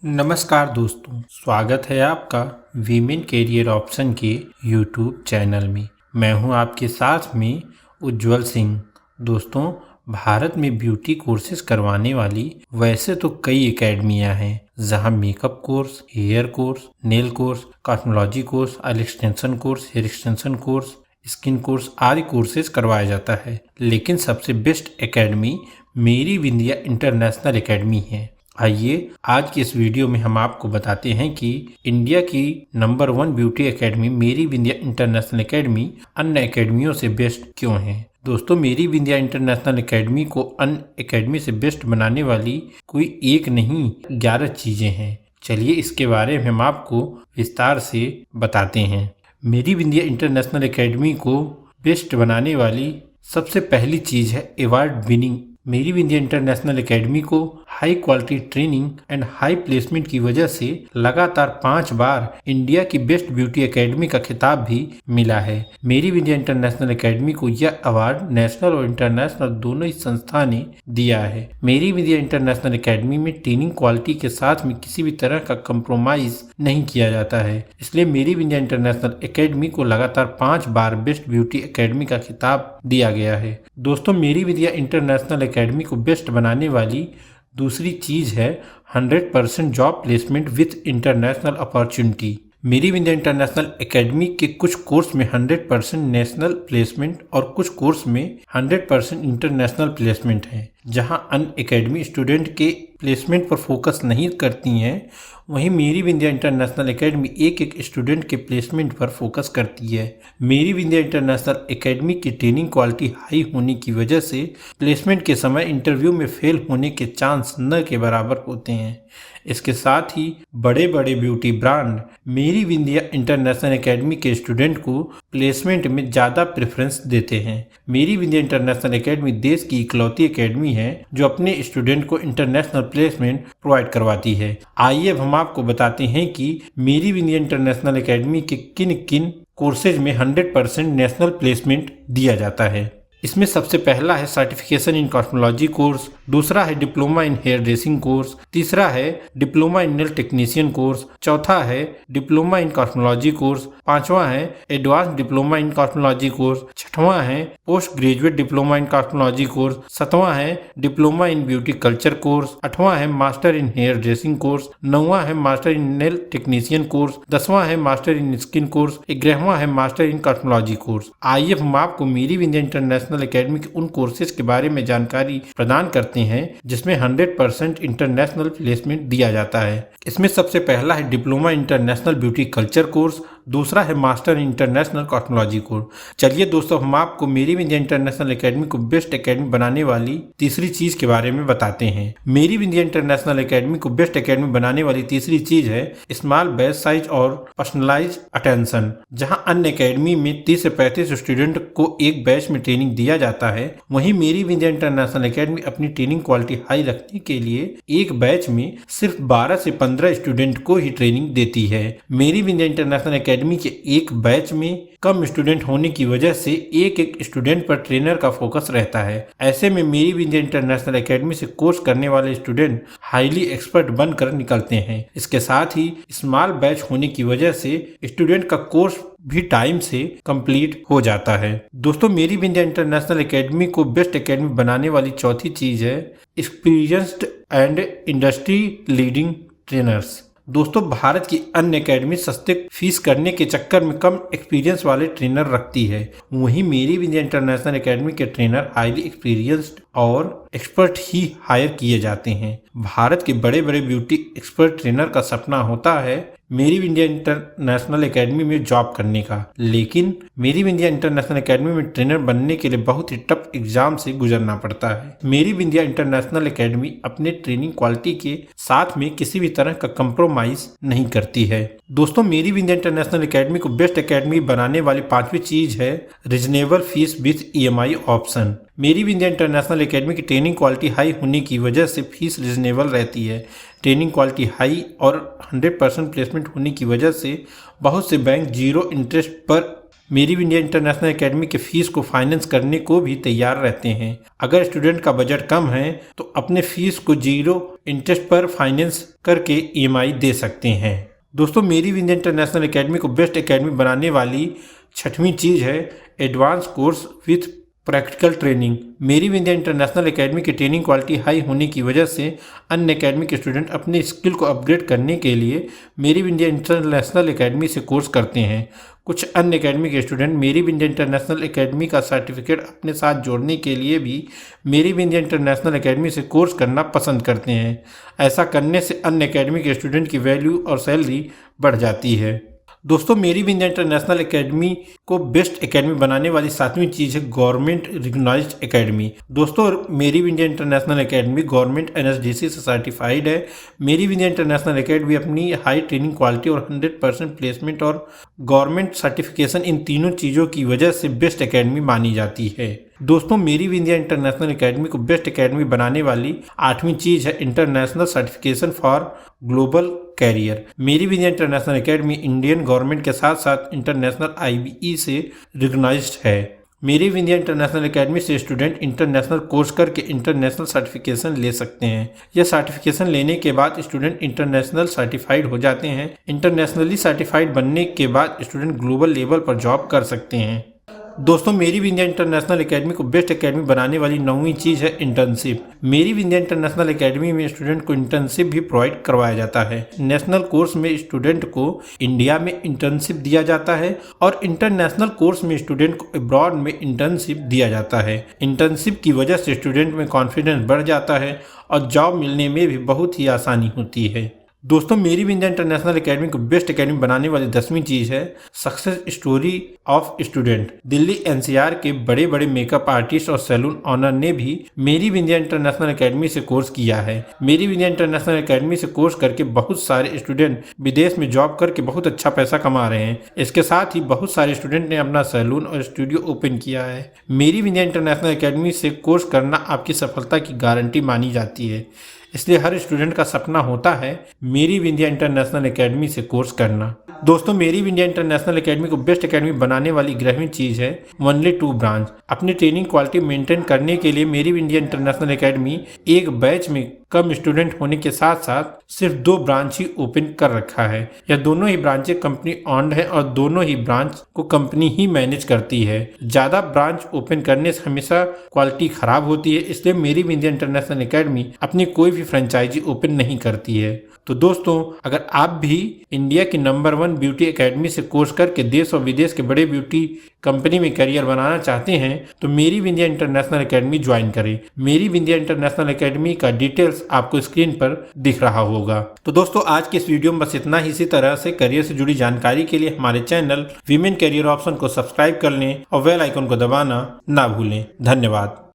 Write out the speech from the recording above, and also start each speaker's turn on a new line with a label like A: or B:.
A: नमस्कार दोस्तों, स्वागत है आपका वीमेन कैरियर ऑप्शन के यूट्यूब चैनल में। मैं हूं आपके साथ में उज्जवल सिंह। दोस्तों, भारत में ब्यूटी कोर्सेज करवाने वाली वैसे तो कई एकेडमियां हैं जहां makeup course, hair course, nail course, cosmetology course, eye extension course, hair extension course, skin course आदि कोर्सेज करवाया जाता है। लेकिन सबसे बेस्ट एकेडमी मेरी विंध्या इंटरनेशनल एकेडमी है। आइए आज की इस वीडियो में हम आपको बताते हैं कि इंडिया की नंबर 1 ब्यूटी एकेडमी मेरी विंध्या इंटरनेशनल एकेडमी अन्य एकेडमियों से बेस्ट क्यों है। दोस्तों, मेरी विंध्या इंटरनेशनल एकेडमी को अन्य एकेडमी से बेस्ट बनाने वाली कोई एक नहीं 11 चीजें हैं। चलिए इसके बारे में हम आपको विस्तार से बताते हैं। मेरी विंध्या इंटरनेशनल एकेडमी को बेस्ट बनाने वाली सबसे पहली चीज है अवार्ड विनिंग। मेरी विंध्या इंटरनेशनल एकेडमी को high quality training and high placement की वजह से लगातार 5 बार इंडिया की बेस्ट ब्यूटी एकेडमी का खिताब भी मिला है। मेरी विंध्या इंटरनेशनल एकेडमी को यह अवार्ड नेशनल और इंटरनेशनल दोनों ही संस्था ने दिया है। मेरी विंध्या इंटरनेशनल एकेडमी में ट्रेनिंग क्वालिटी के साथ में किसी भी तरह का कंप्रोमाइज नहीं किया जाता है, इसलिए मेरी विंध्या इंटरनेशनल एकेडमी को लगातार 5 बार बेस्ट ब्यूटी एकेडमी का खिताब दिया गया है। दोस्तों, मेरी विंध्या इंटरनेशनल एकेडमी को बेस्ट बनाने वाली दूसरी चीज है 100% job placement with international opportunity. मेरी विंध्या इंटरनेशनल एकेडमी के कुछ कोर्स में 100% नेशनल प्लेसमेंट और कुछ कोर्स में 100% इंटरनेशनल प्लेसमेंट है। जहां अन्य एकेडमी स्टूडेंट के प्लेसमेंट पर फोकस नहीं करती हैं, वहीं मेरी विंध्या इंटरनेशनल एकेडमी एक स्टूडेंट के प्लेसमेंट पर फोकस करती है। मेरी विंध्या इंटरनेशनल एकेडमी की ट्रेनिंग क्वालिटी हाई होने की वजह से प्लेसमेंट के समय इंटरव्यू में फेल होने के चांस न के बराबर होते हैं। इसके साथ ही बड़े बड़े ब्यूटी ब्रांड मेरी विंध्या इंटरनेशनल एकेडमी के स्टूडेंट को प्लेसमेंट में ज़्यादा प्रेफरेंस देते हैं। मेरी विंध्या इंटरनेशनल एकेडमी देश की इकलौती एकेडमी है जो अपने स्टूडेंट को इंटरनेशनल प्लेसमेंट प्रोवाइड करवाती है। आइए अब हम आपको बताते हैं कि मेरी विंध्या इंटरनेशनल एकेडमी के किन किन कोर्सेज में 100% नेशनल प्लेसमेंट दिया जाता है। इसमें सबसे पहला है सर्टिफिकेशन इन कॉस्मेटोलॉजी कोर्स, दूसरा है diploma in hairdressing course, तीसरा है diploma in nail technician course, चौथा है डिप्लोमा इन कॉस्मेटोलॉजी कोर्स, पांचवा है advance diploma in cosmetology course, छठवां है post graduate diploma in cosmetology course, सातवां है diploma in beauty culture course, आठवां है master in hairdressing course, नौवां है master in nail technician course, 10वां है मास्टर इन स्किन कोर्स, 11वां है मास्टर इन कॉस्मेटोलॉजी कोर्स। आइए हम आपको मेरी विंध्या इंटरनेशनल एकेडमी के उन कोर्सेज के बारे में जानकारी प्रदान करते हैं जिसमें 100% इंटरनेशनल प्लेसमेंट दिया जाता है। इसमें सबसे पहला है diploma international beauty culture course, दूसरा है मास्टर इंटरनेशनल कॉस्मेटोलॉजी कोर्स। चलिए दोस्तों, हम आपको मेरी विंध्या इंटरनेशनल एकेडमी को बेस्ट एकेडमी बनाने वाली तीसरी चीज के बारे में बताते हैं। मेरी विंध्या इंटरनेशनल एकेडमी को बेस्ट एकेडमी बनाने वाली तीसरी चीज है स्मॉल बैच साइज और पर्सनलाइज अटेंशन। जहां अन्य एकेडमी में 30 से 35 स्टूडेंट को एक बैच में ट्रेनिंग दिया जाता है, वहीं मेरी विंध्या इंटरनेशनल एकेडमी अपनी ट्रेनिंग क्वालिटी हाई रखने के लिए एक बैच में सिर्फ 12 से 15 स्टूडेंट को ही ट्रेनिंग देती है। मेरी विंध्या इंटरनेशनल एकेडमी के एक बैच में कम स्टूडेंट होने की वजह से एक स्टूडेंट पर ट्रेनर का फोकस रहता है। ऐसे में मेरी विंध्या इंटरनेशनल एकेडमी से कोर्स करने वाले स्टूडेंट हाईली एक्सपर्ट बनकर निकलते हैं। इसके साथ ही स्मॉल बैच होने की वजह से स्टूडेंट का कोर्स भी टाइम से कंप्लीट हो जाता है। दोस्तों, मेरी विंध्या इंटरनेशनल एकेडमी को बेस्ट एकेडमी बनाने वाली चौथी चीज है experienced and industry leading trainers. दोस्तों, भारत की अन्य एकेडमी सस्ते फीस करने के चक्कर में कम एक्सपीरियंस वाले ट्रेनर रखती है, वहीं मेरी विंध्या इंटरनेशनल एकेडमी के ट्रेनर हाईली एक्सपीरियंस्ड और एक्सपर्ट ही हायर किए जाते हैं। भारत के बड़े बड़े ब्यूटी एक्सपर्ट ट्रेनर का सपना होता है मेरी विंध्या इंटरनेशनल एकेडमी में जॉब करने का, लेकिन मेरी विंध्या इंटरनेशनल एकेडमी में ट्रेनर बनने के लिए बहुत ही टफ एग्जाम से गुजरना पड़ता है। मेरी विंध्या इंटरनेशनल एकेडमी अपने ट्रेनिंग क्वालिटी के साथ में किसी भी तरह का कंप्रोमाइज नहीं करती है। दोस्तों, मेरी विंध्या इंटरनेशनल एकेडमी को बेस्ट एकेडमी बनाने वाली पांचवी चीज है reasonable fees with EMI option. मेरी विंध्या इंटरनेशनल एकेडमी की ट्रेनिंग क्वालिटी हाई होने की वजह से फीस रिजनेबल रहती है। ट्रेनिंग क्वालिटी हाई और 100% प्लेसमेंट होने की वजह से बहुत से बैंक 0 इंटरेस्ट पर मेरी इंडिया इंटरनेशनल एकेडमी के फीस को फाइनेंस करने को भी तैयार रहते हैं। अगर स्टूडेंट का बजट कम है तो अपने फीस को 0 इंटरेस्ट पर फाइनेंस करके EMI दे सकते हैं। दोस्तों, मेरी इंडिया इंटरनेशनल एकेडमी को बेस्ट एकेडमी बनाने वाली छठवीं चीज़ है advance course with practical training. मेरी इंडिया इंटरनेशनल एकेडमी की ट्रेनिंग क्वालिटी हाई होने की वजह से अन्य एकेडमी के स्टूडेंट अपने स्किल को अपग्रेड करने के लिए मेरी इंडिया इंटरनेशनल एकेडमी से कोर्स करते हैं। कुछ अन्य एकेडमी के स्टूडेंट मेरी इंडिया इंटरनेशनल एकेडमी का सर्टिफिकेट अपने साथ जोड़ने के लिए भी मेरी इंडिया इंटरनेशनल एकेडमी से कोर्स करना पसंद करते हैं। ऐसा करने से अन्य एकेडमी के स्टूडेंट की वैल्यू और सैलरी बढ़ जाती है। दोस्तों, मेरी इंडिया इंटरनेशनल एकेडमी को बेस्ट एकेडमी बनाने वाली 7वीं चीज़ है गवर्नमेंट रिकॉग्नाइज्ड एकेडमी। दोस्तों, मेरी India International Academy government NSDC से सर्टिफाइड है। मेरी इंडिया इंटरनेशनल एकेडमी अपनी हाई ट्रेनिंग क्वालिटी और 100% प्लेसमेंट और गवर्नमेंट सर्टिफिकेशन इन तीनों चीज़ों की वजह से बेस्ट एकेडमी मानी जाती है। दोस्तों, मेरी इंडिया इंटरनेशनल एकेडमी को बेस्ट एकेडमी बनाने वाली 8वीं चीज़ है international certification for global career. मेरी India International Academy Indian government के साथ साथ इंटरनेशनल IBE से रिकॉग्नाइज्ड है। मेरी इंडिया इंटरनेशनल एकेडमी से स्टूडेंट इंटरनेशनल कोर्स करके इंटरनेशनल सर्टिफिकेशन ले सकते हैं। यह सर्टिफिकेशन लेने के बाद स्टूडेंट इंटरनेशनल सर्टिफाइड हो जाते हैं। इंटरनेशनली सर्टिफाइड बनने के बाद स्टूडेंट ग्लोबल लेवल पर जॉब कर सकते हैं। दोस्तों, मेरी इंडिया इंटरनेशनल एकेडमी को बेस्ट एकेडमी बनाने वाली 9वीं चीज़ है इंटर्नशिप। मेरी इंडिया इंटरनेशनल एकेडमी में स्टूडेंट को इंटर्नशिप भी प्रोवाइड करवाया जाता है। नेशनल कोर्स में स्टूडेंट को इंडिया में इंटर्नशिप दिया जाता है और इंटरनेशनल कोर्स में स्टूडेंट को अब्रॉड में इंटर्नशिप दिया जाता है। इंटर्नशिप की वजह से स्टूडेंट में कॉन्फिडेंस बढ़ जाता है और जॉब मिलने में भी बहुत ही आसानी होती है। दोस्तों, मेरी इंडिया इंटरनेशनल एकेडमी को बेस्ट एकेडमी बनाने वाली 10वीं चीज़ है success story of student. Delhi NCR के बड़े बड़े मेकअप आर्टिस्ट और सैलून ऑनर ने भी मेरी इंडिया इंटरनेशनल एकेडमी से कोर्स किया है। मेरी इंडिया इंटरनेशनल एकेडमी से कोर्स करके बहुत सारे स्टूडेंट विदेश में जॉब करके बहुत अच्छा पैसा कमा रहे हैं। इसके साथ ही बहुत सारे स्टूडेंट ने अपना सैलून और स्टूडियो ओपन किया है। मेरी इंडिया इंटरनेशनल एकेडमी से कोर्स करना आपकी सफलता की गारंटी मानी जाती है, इसलिए हर स्टूडेंट का सपना होता है मेरी इंडिया इंटरनेशनल एकेडमी से कोर्स करना। दोस्तों, मेरी इंडिया इंटरनेशनल एकेडमी को बेस्ट एकेडमी बनाने वाली 11वीं चीज़ है ओनली 2 ब्रांच। अपनी ट्रेनिंग क्वालिटी मेंटेन करने के लिए मेरी इंडिया इंटरनेशनल एकेडमी एक बैच में कम स्टूडेंट होने के साथ साथ सिर्फ 2 ब्रांच ही ओपन कर रखा है। यह दोनों ही ब्रांचें कंपनी ऑन्ड है और दोनों ही ब्रांच को कंपनी ही मैनेज करती है। ज़्यादा ब्रांच ओपन करने से हमेशा क्वालिटी खराब होती है, इसलिए मेरी इंडिया इंटरनेशनल एकेडमी अपनी कोई भी फ्रेंचाइजी ओपन नहीं करती है। तो दोस्तों, अगर आप भी इंडिया की नंबर 1 ब्यूटी एकेडमी से कोर्स करके देश और विदेश के बड़े ब्यूटी कंपनी में करियर बनाना चाहते हैं तो मेरी इंडिया इंटरनेशनल एकेडमी ज्वाइन करें। मेरी इंडिया इंटरनेशनल एकेडमी का डिटेल्स आपको स्क्रीन पर दिख रहा होगा। तो दोस्तों, आज के इस वीडियो में बस इतना ही। इसी तरह से करियर से जुड़ी जानकारी के लिए हमारे चैनल वीमेन करियर ऑप्शन को सब्सक्राइब कर लें और बेल आइकन को दबाना ना भूलें। धन्यवाद।